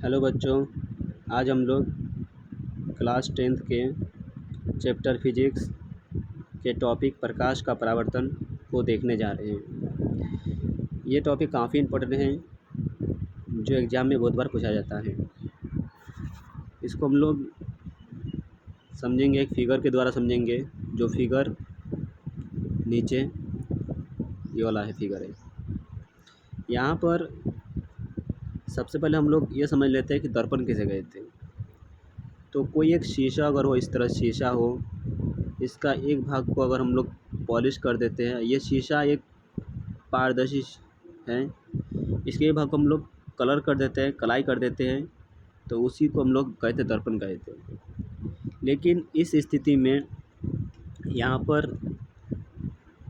Hello बच्चों, आज हम लोग क्लास 10th के चैप्टर फिजिक्स के टॉपिक प्रकाश का परावर्तन को देखने जा रहे हैं। ये टॉपिक काफ़ी इम्पोर्टेंट है जो एग्ज़ाम में बहुत बार पूछा जाता है। इसको हम लोग समझेंगे, एक फिगर के द्वारा समझेंगे। जो फिगर नीचे ये वाला है फिगर है। यहाँ पर सबसे पहले हम लोग ये समझ लेते हैं कि दर्पण किसे कहते हैं। तो कोई एक शीशा अगर हो, इस तरह शीशा हो, इसका एक भाग को अगर हम लोग पॉलिश कर देते हैं, ये शीशा एक पारदर्शी है, इसके एक भाग को हम लोग कलर कर देते हैं, कलाई कर देते हैं, तो उसी को हम लोग कहते दर्पण कहते हैं। लेकिन इस स्थिति में यहाँ पर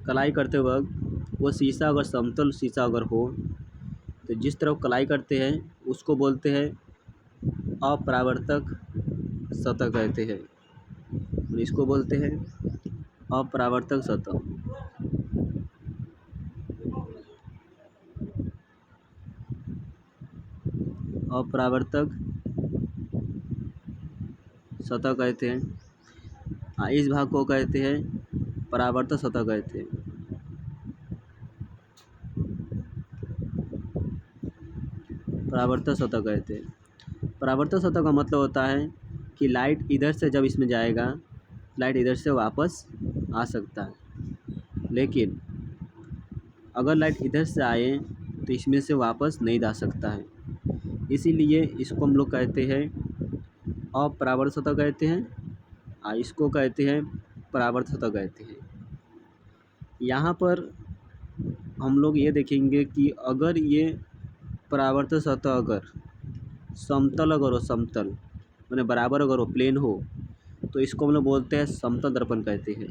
कलाई करते वक्त वो शीशा अगर समतल शीशा अगर हो, तो जिस तरफ कलाई करते हैं उसको बोलते हैं अपरावर्तक सतह कहते हैं, इसको बोलते हैं अपरावर्तक सतह। अपरावर्तक सतह कहते हैं। इस भाग को कहते हैं परावर्तक सतह कहते हैं। परावर्तक सतह कहते हैं। परावर्तक सतह का मतलब होता है कि लाइट इधर से जब इसमें जाएगा, लाइट इधर से वापस आ सकता है, लेकिन अगर लाइट इधर से आए तो इसमें से वापस नहीं जा सकता है। इसीलिए इसको हम लोग कहते हैं अपरावर्तक सतह कहते हैं, इसको कहते हैं परावर्तक सतह कहते हैं। यहाँ पर हम लोग ये देखेंगे कि अगर ये परावर्तक सतह अगर समतल अगर हो, समतल माने बराबर अगर हो, प्लेन हो, तो इसको हम लोग बोलते हैं समतल दर्पण कहते हैं।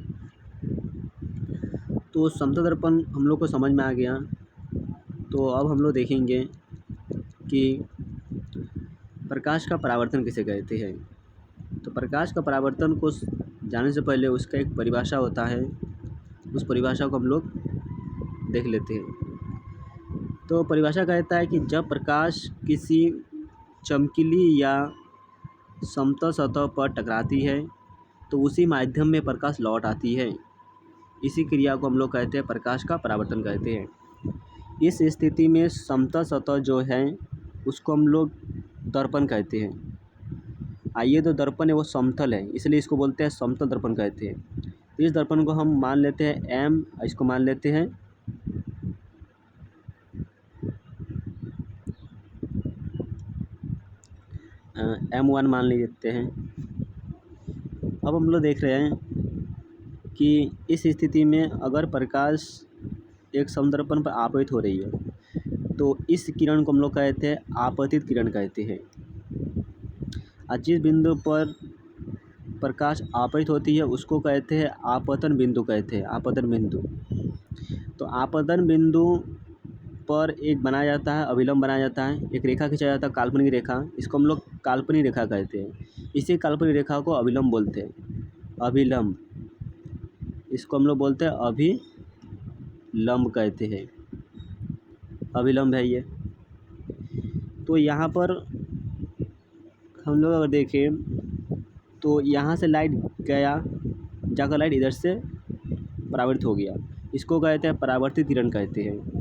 तो समतल दर्पण हम लोग को समझ में आ गया। तो अब हम लोग देखेंगे कि प्रकाश का परावर्तन किसे कहते हैं। तो प्रकाश का परावर्तन को जानने से पहले उसका एक परिभाषा होता है, उस परिभाषा को हम लोग देख लेते हैं। तो परिभाषा कहता है कि जब प्रकाश किसी चमकीली या समतल सतह पर टकराती है तो उसी माध्यम में प्रकाश लौट आती है। इसी क्रिया को हम लोग कहते हैं प्रकाश का परावर्तन कहते हैं। इस स्थिति में समतल सतह जो है उसको हम लोग दर्पण कहते हैं। आइए, तो दर्पण है वो समतल है, इसलिए इसको बोलते हैं समतल दर्पण कहते हैं। तो इस दर्पण को हम मान लेते हैं M, इसको मान लेते हैं M1 मान लेते हैं। अब हम लोग देख रहे हैं कि इस स्थिति में अगर प्रकाश एक समदर्पण पर आपतित हो रही है तो इस किरण को हम लोग कहते हैं आपतित किरण कहते हैं। जिस बिंदु पर प्रकाश आपतित होती है उसको कहते हैं आपतन बिंदु कहते हैं, आपतन बिंदु। तो आपतन बिंदु पर एक बनाया जाता है, अभिलंब बनाया जाता है, एक रेखा खींचा जाता है, काल्पनिक रेखा, इसको हम लोग काल्पनिक रेखा कहते हैं। इसी काल्पनिक रेखा को अभिलंब बोलते हैं, अभिलंब। इसको हम लोग बोलते हैं अभिलंब कहते हैं, अभिलंब है ये। तो यहाँ पर हम लोग अगर देखें तो यहाँ से लाइट गया, जाकर लाइट इधर से परावर्तित हो गया, इसको कहते हैं परावर्तित किरण कहते हैं।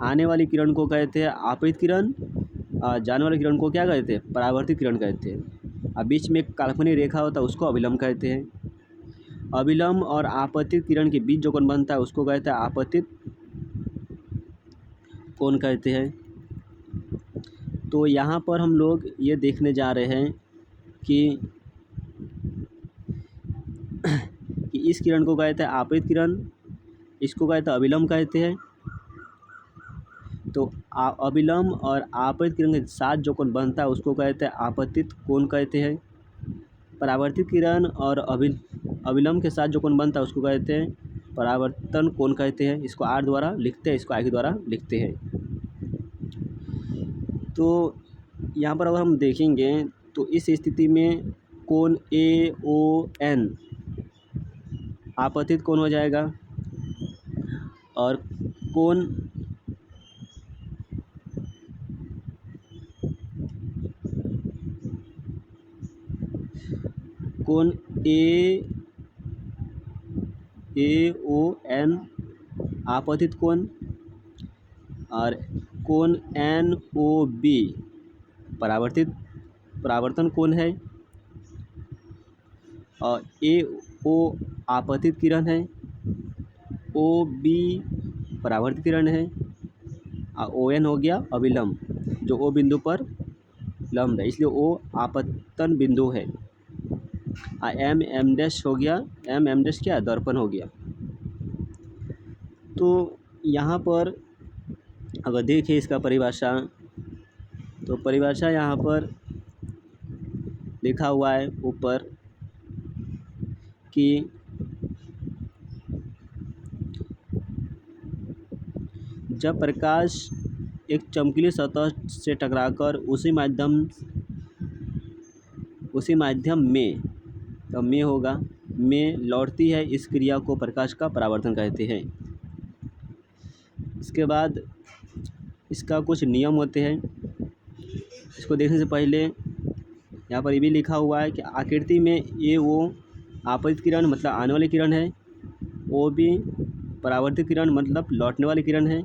आने वाली किरण को कहते हैं आपतित किरण, जाने वाली किरण को क्या कहते हैं, परावर्तित किरण कहते हैं। अब बीच में एक काल्पनिक रेखा होता है उसको अभिलंब कहते हैं। अभिलंब और आपतित किरण के बीच जो कोण बनता है उसको कहते हैं आपतित कोण कहते हैं। तो यहाँ पर हम लोग ये देखने जा रहे हैं कि इस किरण को कहते हैं आपतित किरण, इसको कहते हैं अभिलंब कहते हैं। तो अभिलंब और आपतित किरण के साथ जो कोण बनता है उसको कहते हैं आपतित कोण कहते हैं। परावर्तित किरण और अभिलंब के साथ जो कोण बनता है उसको कहते हैं परावर्तन कोण कहते हैं। इसको R द्वारा लिखते हैं, इसको I के द्वारा लिखते हैं। तो यहाँ पर अगर हम देखेंगे तो इस स्थिति में कोण AON आपतित कोण हो जाएगा और कोण कोण ए ओ एन आपतित कोण, और कोण एन ओ बी परावर्तन कोण है, और ए ओ आपतित किरण है, ओ बी परावर्तित किरण है, और ओ एन हो गया अभिलंब, जो ओ बिंदु पर लंब है, इसलिए ओ आपतन बिंदु है। एम डैश हो गया, एम डैश क्या है, दर्पण हो गया। तो यहाँ पर अगर देखें इसका परिभाषा, तो परिभाषा यहाँ पर लिखा हुआ है ऊपर कि जब प्रकाश एक चमकीली सतह से टकराकर उसी माध्यम में, तो में होगा, में लौटती है, इस क्रिया को प्रकाश का परावर्तन कहते हैं। इसके बाद इसका कुछ नियम होते हैं, इसको देखने से पहले यहाँ पर ये भी लिखा हुआ है कि आकृति में ए ओ आपतित किरण मतलब आने वाली किरण है, ओ बी परावर्तित किरण मतलब लौटने वाली किरण है,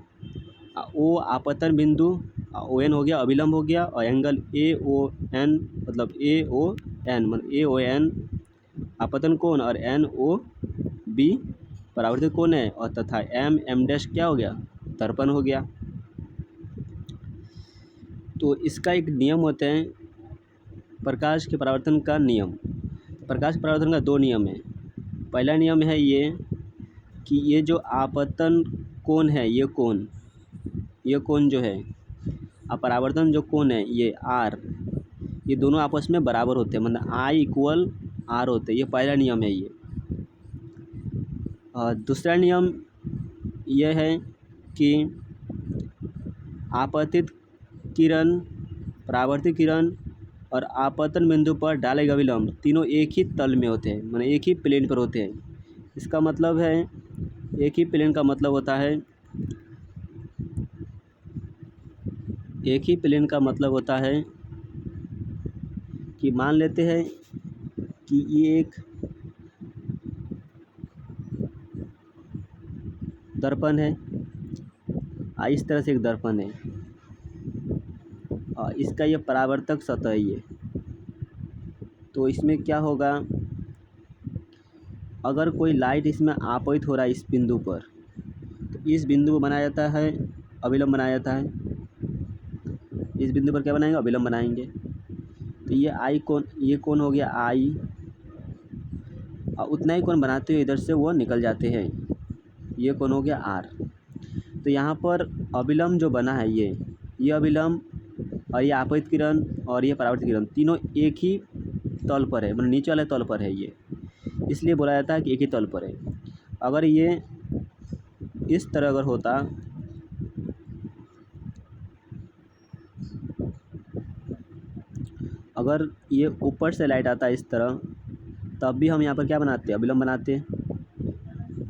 ओ आपतन बिंदु, ओ एन हो गया अभिलंब हो गया, और एंगल ए ओ एन मतलब ए ओ एन आपतन कोण, और एन ओ बी परावर्तित कोण है, और तथा एम डैश क्या हो गया, दर्पण हो गया। तो इसका एक नियम होते हैं प्रकाश के परावर्तन का नियम। प्रकाश के परावर्तन का दो नियम है। पहला नियम है ये कि ये जो आपतन कोण है, ये कोण जो है, और परावर्तन जो कोण है ये आर, ये दोनों आपस में बराबर होते हैं, मतलब आई इक्वल आर होते हैं। ये पहला नियम है ये। और दूसरा नियम यह है कि आपतित किरण, परावर्तित किरण और आपतन बिंदु पर डाले गए अभिलंब तीनों एक ही तल में होते हैं, मतलब एक ही प्लेन पर होते हैं। इसका मतलब है, एक ही प्लेन का मतलब होता है, एक ही प्लेन का मतलब होता है कि मान लेते हैं कि ये एक दर्पण है, इस तरह से एक दर्पण है, और इसका ये परावर्तक सतह है ये। तो इसमें क्या होगा, अगर कोई लाइट इसमें आपतित हो रहा है इस बिंदु पर, तो इस बिंदु को बनाया जाता है अभिलंब बनाया जाता है। इस बिंदु पर क्या बनाएंगे, अभिलंब बनाएंगे। तो ये आई कोण, ये कोण हो गया आई, और उतना ही कोण बनाते हुए इधर से वो निकल जाते हैं, ये कोण हो गया आर। तो यहाँ पर अभिलंब जो बना है ये अभिलंब और ये आपतित किरण और ये परावर्तित किरण तीनों एक ही तल पर है, मतलब नीचे वाले तल पर है ये, इसलिए बोला जाता है कि एक ही तल पर है। अगर ये इस तरह अगर होता, अगर ये ऊपर से लाइट आता है इस तरह, तब भी हम यहाँ पर क्या बनाते हैं, अभिलंब बनाते हैं।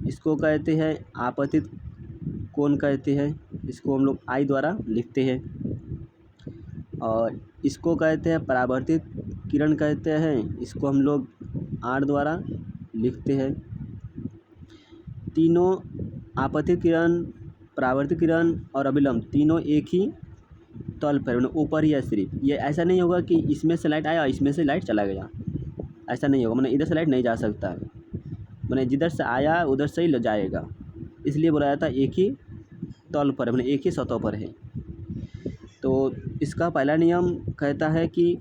इसको कहते हैं आपतित कोण कहते हैं, इसको हम लोग आई द्वारा लिखते हैं। और इसको कहते हैं परावर्तित किरण कहते हैं, इसको हम लोग आर द्वारा लिखते हैं। तीनों आपतित किरण, परावर्तित किरण और अभिलंब तीनों एक ही तल पर, मतलब ऊपर ही है सिर्फ। ये ऐसा नहीं होगा कि इसमें से लाइट आया और इसमें से लाइट चला गया, ऐसा नहीं होगा, मतलब इधर से लाइट नहीं जा सकता है, मतलब जिधर से आया उधर से ही जाएगा। इसलिए बोला जाता है एक ही तल पर, मतलब एक ही सतह पर है। तो इसका पहला नियम कहता है कि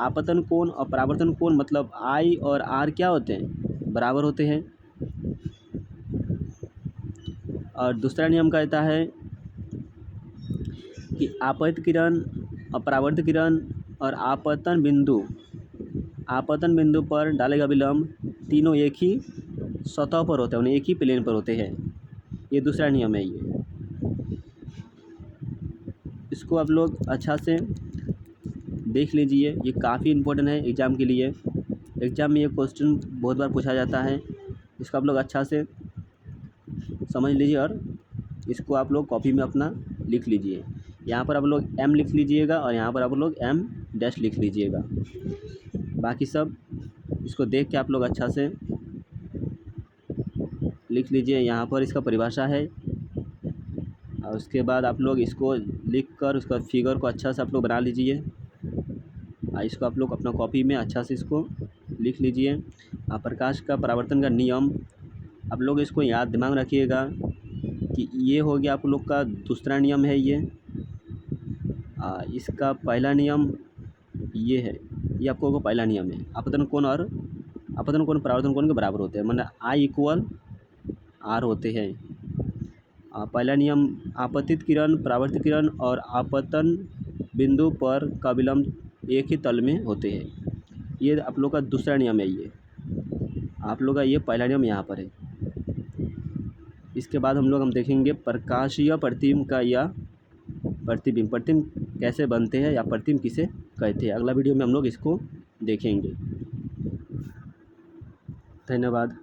आपतन कोण और परावर्तन कोण मतलब आई और आर क्या होते हैं, बराबर होते हैं। और दूसरा नियम कहता है कि आपतित किरण और परावर्तित किरण और आपतन बिंदु पर डाले गए अभिलंब तीनों एक ही सतह पर होते हैं, उन्हें एक ही प्लेन पर होते हैं। ये दूसरा नियम है ये। इसको आप लोग अच्छा से देख लीजिए, ये काफ़ी इम्पोर्टेंट है एग्ज़ाम के लिए। एग्ज़ाम में ये क्वेश्चन बहुत बार पूछा जाता है, इसको आप लोग अच्छा से समझ लीजिए और इसको आप लोग कॉपी में अपना लिख लीजिए। यहाँ पर आप लोग एम लिख लीजिएगा और यहाँ पर आप लोग एम डैश लिख लीजिएगा। बाकी सब इसको देख के आप लोग अच्छा से लिख लीजिए। यहाँ पर इसका परिभाषा है और उसके बाद आप लोग इसको लिख कर उसका फिगर को अच्छा से आप लोग बना लीजिए। इसको आप लोग अपना कॉपी में अच्छा से इसको लिख लीजिए। प्रकाश का परावर्तन का नियम आप लोग इसको याद दिमाग में रखिएगा कि ये हो गया आप लोग का दूसरा नियम है ये। इसका पहला नियम ये है, ये आप लोगों का पहला नियम है। अपतन कोण परावर्तन कोण के बराबर होते हैं, मतलब I = R होते हैं। पहला नियम आपतित किरण, परावर्तित किरण और आपतन बिंदु पर का विलंब एक ही तल में होते हैं। ये आप लोग का दूसरा नियम है। ये आप लोग का ये पहला नियम यहाँ पर है। इसके बाद हम देखेंगे प्रकाशीय प्रतिबिंब का या प्रतिबिंब कैसे बनते हैं या प्रतिबिंब किसे कहते हैं। अगला वीडियो में हम लोग इसको देखेंगे। धन्यवाद।